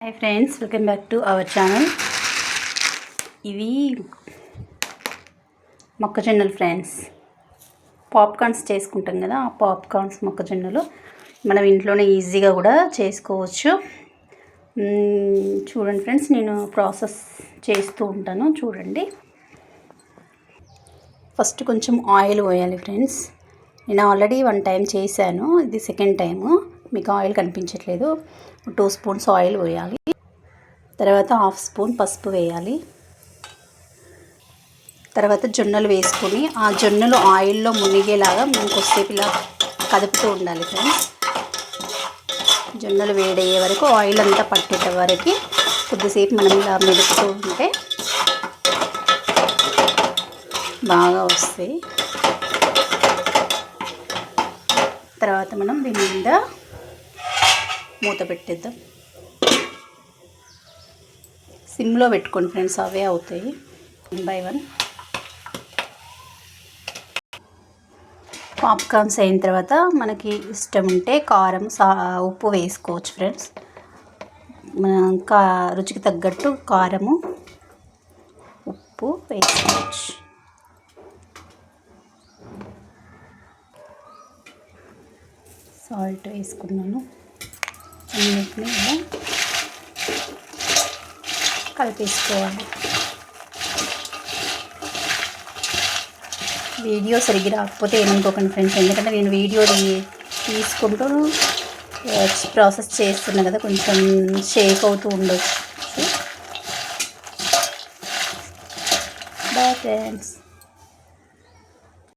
Hi friends, welcome back to our channel. ఇవి మొక్కజొన్నలు friends. Popcorns చేసుకుంటాం కదా, ఆ పాప్కార్న్స్ మొక్కజొన్నలు మనం ఇంట్లోనే ఈజీగా కూడా చేసుకోవచ్చు. చూడండి ఫ్రెండ్స్, నేను ప్రాసెస్ చేస్తూ ఉంటాను, చూడండి. ఫస్ట్ కొంచెం ఆయిల్ పోయాలి ఫ్రెండ్స్. నేను ఆల్రెడీ 1 టైం చేశాను, ఇది సెకండ్ టైము. మీకు ఆయిల్ కనిపించట్లేదు. 2 స్పూన్స్ ఆయిల్ పోయాలి. తర్వాత 1/2 స్పూన్ పసుపు వేయాలి. తర్వాత జొన్నలు వేసుకొని ఆ జొన్నలు ఆయిల్లో మునిగేలాగా మనం కొద్దిసేపు ఇలా కదుపుతూ ఉండాలి ఫ్రెండ్స్. జొన్నలు వేడయ్యే వరకు, ఆయిల్ అంతా పట్టేట వరకు కొద్దిసేపు మనం ఇలా మెదుపుతూ ఉంటే బాగా వస్తాయి. తర్వాత మనం దీని మీద మూత పెట్టేద్దాం. సిమ్లో పెట్టుకోండి ఫ్రెండ్స్, అవే అవుతాయి 1 by 1. పాప్కార్న్స్ అయిన తర్వాత మనకి ఇష్టం ఉంటే కారం, ఉప్పు వేసుకోవచ్చు ఫ్రెండ్స్. రుచికి తగ్గట్టు కారము, ఉప్పు వేసుకోవచ్చు. సాల్ట్ వేసుకున్నాను. అన్నిటిని ఇలా కలిపేసుకోవాలి. వీడియో సరిగ్గా రాకపోతే ఏమనుకోకండి ఫ్రెండ్స్, ఎందుకంటే నేను వీడియో తీసుకుంటూ ప్రాసెస్ చేస్తున్నా కదా, కొంచెం షేక్ అవుతూ ఉండొచ్చు. Bye friends.